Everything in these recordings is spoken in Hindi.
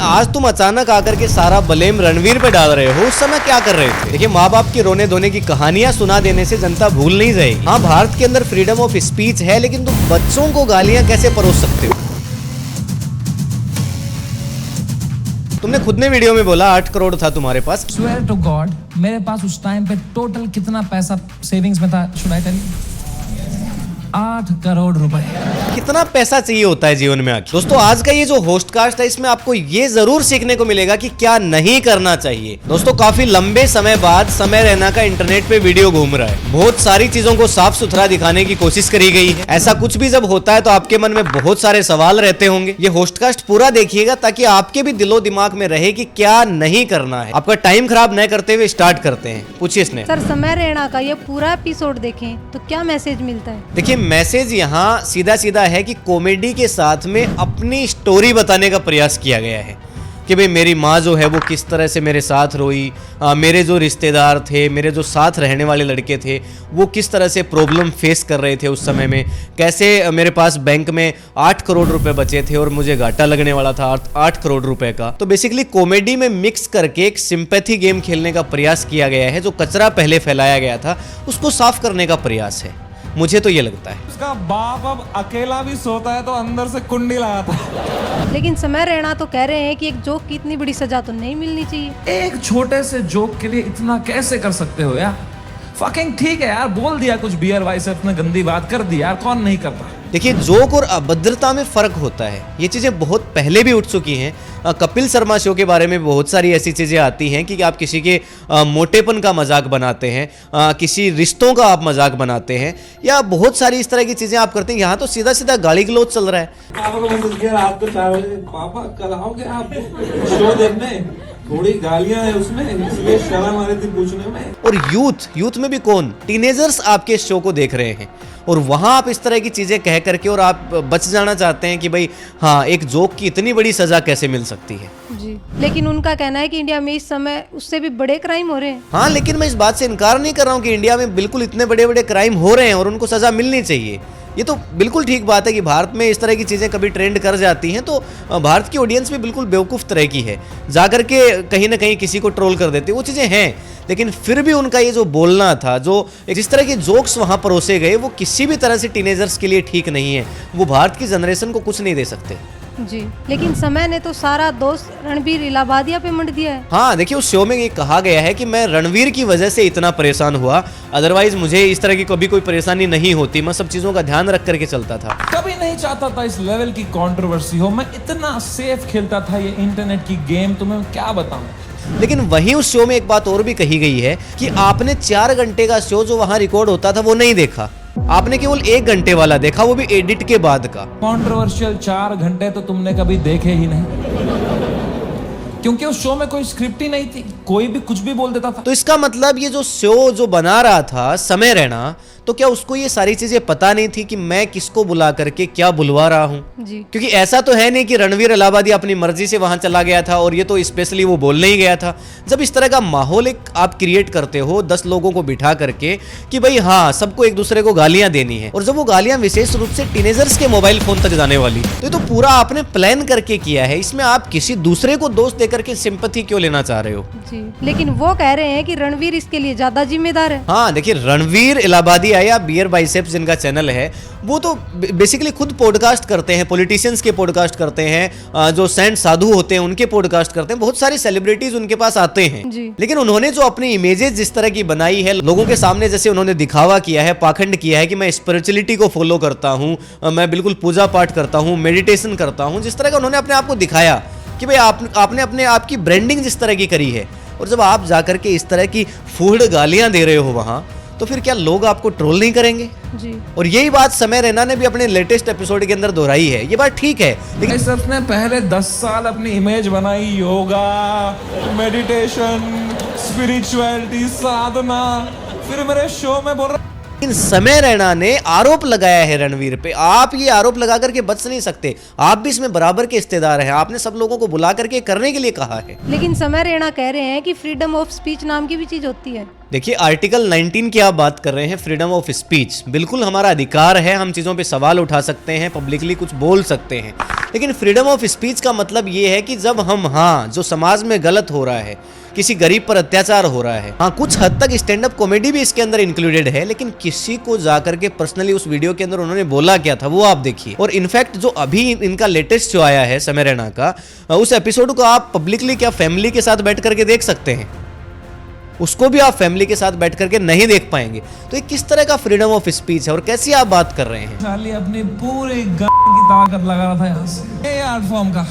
आज तुम अचानक आकर के सारा ब्लेम रणवीर पे डाल रहे हो, उस समय क्या कर रहे थे? देखिए, माँ बाप की रोने धोने की कहानियां सुना देने से जनता भूल नहीं जाएगी। हाँ, भारत के अंदर फ्रीडम ऑफ स्पीच है, लेकिन तुम बच्चों को गालियां कैसे परोस सकते हो? तुमने खुद ने वीडियो में बोला 8 करोड़ था तुम्हारे पास। स्वेयर टू गॉड, मेरे पास उस टाइम पे टोटल कितना पैसा सेविंग्स में था? Should I tell you? 8 crore रुपए। कितना पैसा चाहिए होता है जीवन में आखिर? दोस्तों, आज का ये जो होस्टकास्ट है, इसमें आपको ये जरूर सीखने को मिलेगा कि क्या नहीं करना चाहिए। दोस्तों, काफी लंबे समय बाद समय रैना का इंटरनेट पे वीडियो घूम रहा है। बहुत सारी चीजों को साफ सुथरा दिखाने की कोशिश करी गई है। ऐसा कुछ भी जब होता है तो आपके मन में बहुत सारे सवाल रहते होंगे। ये होस्टकास्ट पूरा देखिएगा ताकि आपके भी दिलो दिमाग में रहे कि क्या नहीं करना है। आपका टाइम खराब न करते हुए स्टार्ट करते हैं। पूछिए स्नेह। सर, समय रैना का ये पूरा एपिसोड देखें तो क्या मैसेज मिलता है? देखिए, मैसेज यहाँ सीधा सीधा है कि कॉमेडी के साथ में अपनी स्टोरी बताने का प्रयास किया गया है कि भाई मेरी माँ जो है वो किस तरह से मेरे साथ रोई, मेरे जो रिश्तेदार थे, मेरे जो साथ रहने वाले लड़के थे, वो किस तरह से प्रॉब्लम फेस कर रहे थे उस समय में, कैसे मेरे पास बैंक में 8 करोड़ रुपए बचे थे और मुझे घाटा लगने वाला था 8 करोड़ रुपए का। तो बेसिकली कॉमेडी में मिक्स करके एक सिंपैथी गेम खेलने का प्रयास किया गया है। जो कचरा पहले फैलाया गया था उसको साफ करने का प्रयास है, मुझे तो ये लगता है। उसका बाप अब अकेला भी सोता है तो अंदर से कुंडी लगाता है। लेकिन समय रैना तो कह रहे हैं कि एक जोक की इतनी बड़ी सजा तो नहीं मिलनी चाहिए। एक छोटे से जोक के लिए इतना कैसे कर सकते हो यार? फकिंग ठीक है यार, बोल दिया कुछ बियर बाइसेप्स ने गंदी बात कर दी यार, कौन नहीं करता? देखिए, जोक और अभद्रता में फर्क होता है। ये चीजें बहुत पहले भी उठ चुकी हैं। कपिल शर्मा शो के बारे में बहुत सारी ऐसी चीजें आती हैं कि आप किसी के मोटेपन का मजाक बनाते हैं, किसी रिश्तों का आप मजाक बनाते हैं, या बहुत सारी इस तरह की चीजें आप करते हैं। यहाँ तो सीधा सीधा गाली गलौज चल रहा है। पापा को मैसेज किया रात को 4 बजे, पापा कल आओगे आप शो देखने? थोड़ी गालियां है उसमें, इसलिए शर्म आ रही थी पूछने में। और यूथ में भी कौन, टीनेजर्स आपके शो को देख रहे हैं और वहां आप इस तरह की चीजें कह करके और आप बच जाना चाहते हैं कि भाई हाँ, एक जोक की इतनी बड़ी सजा कैसे मिल सकती है? जी, लेकिन उनका कहना है कि इंडिया में इस समय उससे भी बड़े क्राइम हो रहे हैं। हाँ, लेकिन मैं इस बात से इनकार नहीं कर रहा हूँ कि इंडिया में बिल्कुल इतने बड़े बड़े क्राइम हो रहे हैं और उनको सजा मिलनी चाहिए। ये तो बिल्कुल ठीक बात है कि भारत में इस तरह की चीज़ें कभी ट्रेंड कर जाती हैं तो भारत की ऑडियंस भी बिल्कुल बेवकूफ़ तरह की है, जाकर के कहीं ना कहीं किसी को ट्रोल कर देते, वो चीज़ें हैं। लेकिन फिर भी उनका ये जो बोलना था, जो जिस तरह के जोक्स वहाँ परोसे गए, वो किसी भी तरह से टीनेजर्स के लिए ठीक नहीं है। वो भारत की जनरेशन को कुछ नहीं दे सकते। जी, लेकिन समय ने तो सारा दोष रणवीर इलाहाबादिया पे मंड दिया है। हाँ, देखिए, उस शो में ये कहा गया है कि मैं रणवीर की वजह से इतना परेशान हुआ, अदरवाइज मुझे इस तरह की कभी कोई परेशानी नहीं होती। मैं सब चीजों का ध्यान रख करके चलता था। कभी नहीं चाहता था इस लेवल की कंट्रोवर्सी हो। मैं इतना सेफ खेलता था ये इंटरनेट की गेम, तुम्हें क्या बताऊं। लेकिन वहीं उस शो में एक बात और भी कही गई है कि आपने 4 घंटे का शो जो वहां रिकॉर्ड होता था वो नहीं देखा, आपने केवल 1 घंटे वाला देखा, वो भी एडिट के बाद का। कंट्रोवर्शियल 4 घंटे तो तुमने कभी देखे ही नहीं, क्योंकि उस शो में कोई स्क्रिप्ट ही नहीं थी, कोई भी कुछ भी बोल देता था। तो इसका मतलब ये जो शो जो बना रहा था समय रैना, तो क्या उसको ये सारी चीजें पता नहीं थी कि मैं किसको बुला करके क्या बुलवा रहा हूँ? जी, क्योंकि ऐसा तो है नहीं कि रणवीर इलाहाबादी अपनी मर्जी से वहां चला गया था और ये तो स्पेशली वो बोलने ही गया था। जब इस तरह का माहौल एक आप क्रिएट करते हो 10 लोगों को बिठा करके कि भाई हाँ, सबको एक दूसरे को गालियां देनी है, और जब वो गालियां विशेष रूप से टीनेजर्स के मोबाइल फोन तक जाने वाली, तो ये तो पूरा आपने प्लान करके किया है। इसमें आप किसी दूसरे को दोष देकर के सिंपैथी क्यों लेना चाह रहे हो? जी, लेकिन वो कह रहे हैं कि रणवीर इसके लिए ज्यादा जिम्मेदार है। हाँ, देखिए, रणवीर इलाहाबादी या बियर बाइसेप्स जिनका चैनल है, वो तो बेसिकली खुद पॉडकास्ट करते हैं, पॉलिटिशियंस के पॉडकास्ट करते हैं, जो सेंट साधु होते हैं उनके पॉडकास्ट करते हैं, बहुत सारे सेलिब्रिटीज उनके पास आते हैं। लेकिन उन्होंने जो अपनी इमेजेस जिस तरह की बनाई है, लोगों के सामने जैसे उन्होंने दिखावा किया है, पाखंड किया है कि मैं स्पिरिचुअलिटी को फॉलो करता हूँ, मैं बिल्कुल पूजा पाठ करता हूँ, मेडिटेशन करता हूँ, जिस तरह का उन्होंने अपने आप को दिखाया कि भाई आपने अपने आप की ब्रांडिंग जिस तरह की करी है, और जब आप जाकर के इस तरह की फूहड़ गालियां दे रहे हो वहां, तो फिर क्या लोग आपको ट्रोल नहीं करेंगे? जी, और यही बात समय रैना ने भी अपने लेटेस्ट एपिसोड के अंदर दोहराई है। ये बात ठीक है, लेकिन उसने पहले 10 साल अपनी इमेज बनाई, योगा, मेडिटेशन, स्पिरिचुअलिटी, साधना, फिर मेरे शो में बोल रहा इन समय रैना ने आरोप लगाया है रणवीर पे। आप ये आरोप लगा करके बच नहीं सकते, आप भी इसमें बराबर के हिस्सेदार हैं। आपने सब लोगों को बुला करके करने के लिए कहा है। लेकिन समय रैना कह रहे हैं कि फ्रीडम ऑफ स्पीच नाम की भी चीज होती है। देखिए, आर्टिकल 19 की आप बात कर रहे हैं, फ्रीडम ऑफ स्पीच। बिल्कुल हमारा अधिकार है, हम चीज़ों पे सवाल उठा सकते हैं, पब्लिकली कुछ बोल सकते हैं। लेकिन फ्रीडम ऑफ स्पीच का मतलब ये है कि जब हम जो समाज में गलत हो रहा है, किसी गरीब पर अत्याचार हो रहा है, कुछ हद तक स्टैंड अप कॉमेडी भी इसके अंदर इंक्लूडेड है, लेकिन किसी को जाकर के पर्सनली उस वीडियो के अंदर उन्होंने बोला क्या था वो आप देखिए। और इनफैक्ट जो अभी इनका लेटेस्ट जो आया है समय रैना का, उस एपिसोड को आप पब्लिकली क्या फैमिली के साथ बैठ करके देख सकते हैं, उसको भी आप फैमिली के साथ बैठ करके नहीं देख पाएंगे। तो ये किस तरह का फ्रीडम ऑफ स्पीच है और कैसी आप बात कर रहे हैं? खाली अपनी पूरी की ताकत लगा रहा था यहाँ से, ये आर्ट फॉर्म का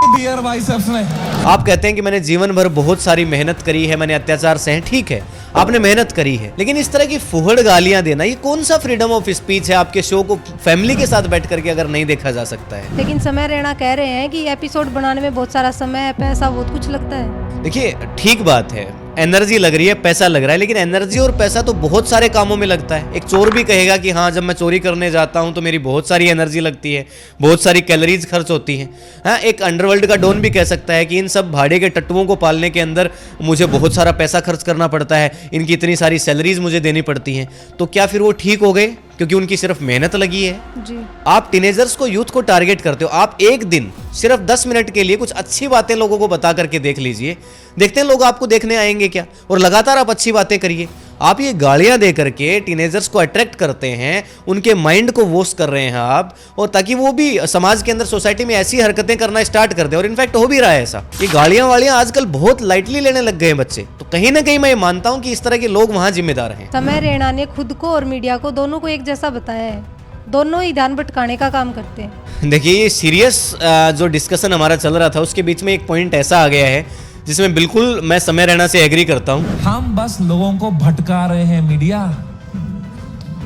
बियर बाइसेप्स ने। आप कहते हैं कि मैंने जीवन भर बहुत सारी मेहनत करी है, मैंने अत्याचार सहे। ठीक है, आपने मेहनत करी है, लेकिन इस तरह की फुहड़ गालियां देना, ये कौन सा फ्रीडम ऑफ स्पीच है? आपके शो को फैमिली के साथ बैठ करके अगर नहीं देखा जा सकता है। लेकिन समय रैना कह रहे हैं कि एपिसोड बनाने में बहुत सारा समय, पैसा, बहुत कुछ लगता है। देखिए, ठीक बात है, एनर्जी लग रही है, पैसा लग रहा है, लेकिन एनर्जी और पैसा तो बहुत सारे कामों में लगता है। एक चोर भी कहेगा कि हाँ, जब मैं चोरी करने जाता हूं तो मेरी बहुत सारी एनर्जी लगती है, बहुत सारी कैलोरीज खर्च होती हैं। हाँ, एक अंडरवर्ल्ड का डॉन भी कह सकता है कि इन सब भाड़े के टट्टुओं को पालने के अंदर मुझे बहुत सारा पैसा खर्च करना पड़ता है, इनकी इतनी सारी सैलरीज मुझे देनी पड़ती हैं। तो क्या फिर वो ठीक हो गए क्योंकि उनकी सिर्फ मेहनत लगी है? जी। आप टीनेजर्स को, यूथ को टारगेट करते हो। आप एक दिन सिर्फ 10 मिनट के लिए कुछ अच्छी बातें लोगों को बता करके देख लीजिए, देखते हैं लोग आपको देखने आएंगे क्या। और लगातार आप अच्छी बातें करिए। आप ये गालियां दे करके टीनेजर्स को अट्रैक्ट करते हैं, उनके माइंड को वॉश कर रहे हैं आप, और ताकि वो भी समाज के अंदर, सोसाइटी में ऐसी हरकतें करना स्टार्ट कर दे। और इनफैक्ट हो भी रहा है ऐसा। ये गालियां वालियां आजकल बहुत लाइटली लेने लग गए हैं बच्चे। तो कहीं ना कहीं मैं मानता हूं कि इस तरह के लोग वहां जिम्मेदार हैं। समय रैना ने खुद को और मीडिया को, दोनों को एक जैसा बताया है। दोनों ही ध्यान भटकाने का काम करते हैं। देखिए, ये सीरियस जो डिस्कशन हमारा चल रहा था, उसके बीच में एक पॉइंट ऐसा आ गया है जिसमें बिल्कुल मैं समय रैना से एग्री करता हूं। हम बस लोगों को भटका रहे हैं, मीडिया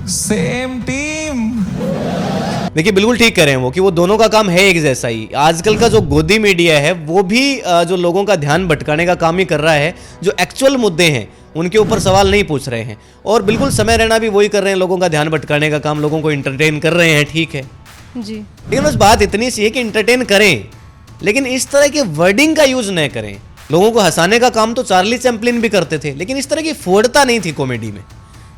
सेम टीम। देखिए, बिल्कुल ठीक कह रहे हैं वो कि वो दोनों का काम है एक जैसा ही। आजकल का जो गोदी मीडिया है वो भी जो लोगों का ध्यान भटकाने का काम ही कर रहा है। जो एक्चुअल मुद्दे हैं उनके ऊपर सवाल नहीं पूछ रहे हैं। और बिल्कुल समय रैना भी वही कर रहे हैं, लोगों का ध्यान भटकाने का काम, लोगों को इंटरटेन कर रहे हैं। ठीक है जी। लेकिन बस बात इतनी सी है कि इंटरटेन करें, लेकिन इस तरह के वर्डिंग का यूज न करें। लोगों को हंसाने का काम तो चार्ली चैपलिन भी करते थे, लेकिन इस तरह की फोड़ता नहीं थी कॉमेडी में,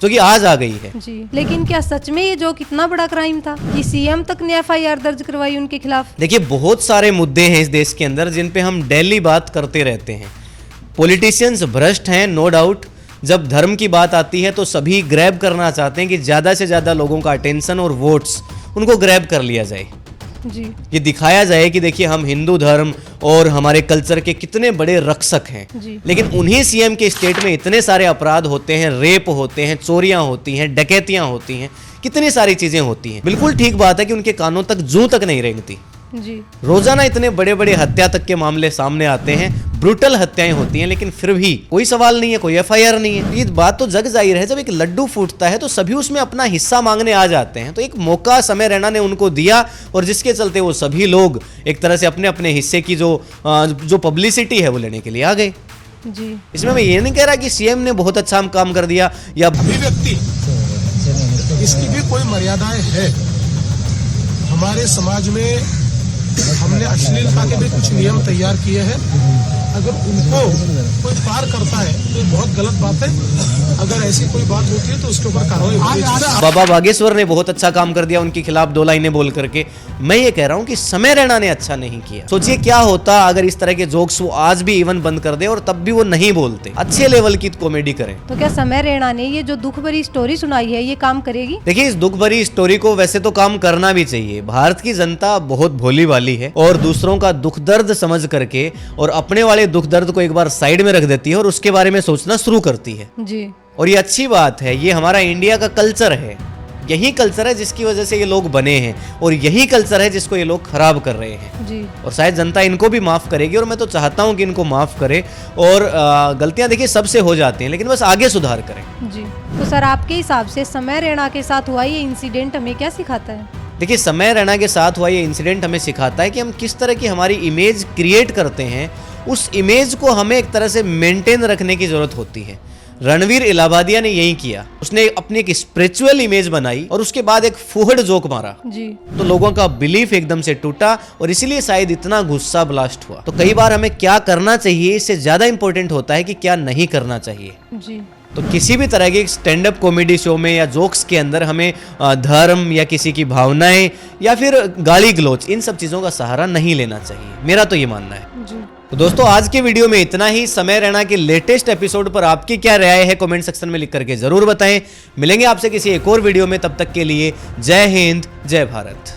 जो कि आज आ गई है। जी। लेकिन क्या सच में ये जो कितना बड़ा क्राइम था कि सीएम तक ने एफआईआर दर्ज करवाई उनके खिलाफ? देखिए, बहुत सारे मुद्दे हैं इस देश के अंदर जिन पे हम डेली बात करते रहते हैं। पॉलिटिशियंस भ्रष्ट हैं, नो डाउट। जब धर्म की बात आती है तो सभी ग्रैब करना चाहते हैं कि ज़्यादा से ज़्यादा लोगों का अटेंशन और वोट्स उनको ग्रैब कर लिया जाए। जी। ये दिखाया जाए कि देखिए, हम हिंदू धर्म और हमारे कल्चर के कितने बड़े रक्षक हैं। जी। लेकिन उन्हीं सीएम के स्टेट में इतने सारे अपराध होते हैं, रेप होते हैं, चोरियां होती हैं, डकैतियां होती हैं, कितनी सारी चीजें होती हैं। बिल्कुल ठीक बात है कि उनके कानों तक जूं तक नहीं रेंगती। जी। रोजाना इतने बड़े बड़े हत्या तक के मामले सामने आते हैं, ब्रूटल हत्याएं होती हैं, लेकिन फिर भी कोई सवाल नहीं है, कोई एफआईआर नहीं है। ये बात तो जग जाहिर है, जब एक लड्डू फूटता है तो सभी उसमें अपना हिस्सा मांगने आ जाते हैं। तो एक मौका समय रैना ने उनको दिया, और जिसके चलते वो सभी लोग एक तरह से अपने अपने हिस्से की जो पब्लिसिटी है वो लेने के लिए आ गए। जी। इसमें मैं ये नहीं कह रहा कि सीएम ने बहुत अच्छा काम कर दिया या अभिव्यक्ति, इसकी भी कोई मर्यादाएं है। हमारे समाज में हमने अश्लीलता के भी कुछ नियम तैयार किए हैं। अगर उनको कोई पार करता है तो ये बहुत गलत बात है। अगर ऐसी कोई बात होती है तो उसके ऊपर कार्रवाई होनी चाहिए। बाबा बागेश्वर ने बहुत अच्छा काम कर दिया उनके खिलाफ 2 लाइनें बोल करके। मैं ये कह रहा हूँ कि समय रैना ने अच्छा नहीं किया। सोचिए क्या होता अगर इस तरह के जोक्स वो आज भी इवन बंद कर दे और तब भी वो नहीं बोलते, अच्छे लेवल की कॉमेडी करें। तो क्या समय रैना ने ये जो दुख भरी स्टोरी सुनाई है ये काम करेगी? देखिए, इस दुख भरी स्टोरी को वैसे तो काम करना भी चाहिए। भारत की जनता बहुत भोली वाली है और दूसरों का दुख दर्द समझ करके और अपने वाले दुख दर्द को एक बार साइड में रख देती है और उसके बारे में सोचना शुरू करती है। जी। और ये अच्छी बात है, ये हमारा इंडिया का कल्चर है। यही कल्चर है जिसकी वजह से ये लोग बने हैं, और यही कल्चर है जिसको ये लोग खराब कर रहे हैं। जी। और शायद जनता इनको भी माफ करेगी, और मैं तो चाहता हूं कि इनको माफ करे। और गलतियां देखिए सबसे हो जाती हैं, लेकिन बस आगे सुधार करें। जी। तो सर, आपके हिसाब से समय रैना के साथ हुआ ये इंसिडेंट हमें क्या सिखाता है? देखिए, समय रैना के साथ हुआ ये इंसिडेंट हमें सिखाता है कि हम किस तरह की हमारी इमेज क्रिएट करते हैं। उस इमेज को हमें एक तरह से मेंटेन रखने की जरूरत होती है। रणवीर इलाहाबादिया ने यही किया। उसने अपनी एक स्पिरिचुअल इमेज बनाई और उसके बाद एक फुहड़ जोक मारा, जी तो लोगों का बिलीफ एकदम से टूटा और इसीलिए शायद इतना गुस्सा ब्लास्ट हुआ। तो कई बार हमें क्या करना चाहिए इससे ज्यादा इंपॉर्टेंट होता है कि क्या नहीं करना चाहिए। जी तो किसी भी तरह के स्टैंड अप कॉमेडी शो में या जोक्स के अंदर हमें धर्म या किसी की भावनाएं या फिर गाली गलौज इन सब चीज़ों का सहारा नहीं लेना चाहिए, मेरा तो ये मानना है। जी तो दोस्तों आज के वीडियो में इतना ही। समय रैना के लेटेस्ट एपिसोड पर आपकी क्या राय है कमेंट सेक्शन में लिख करके जरूर बताएं। मिलेंगे आपसे किसी एक और वीडियो में, तब तक के लिए जय हिंद जय भारत।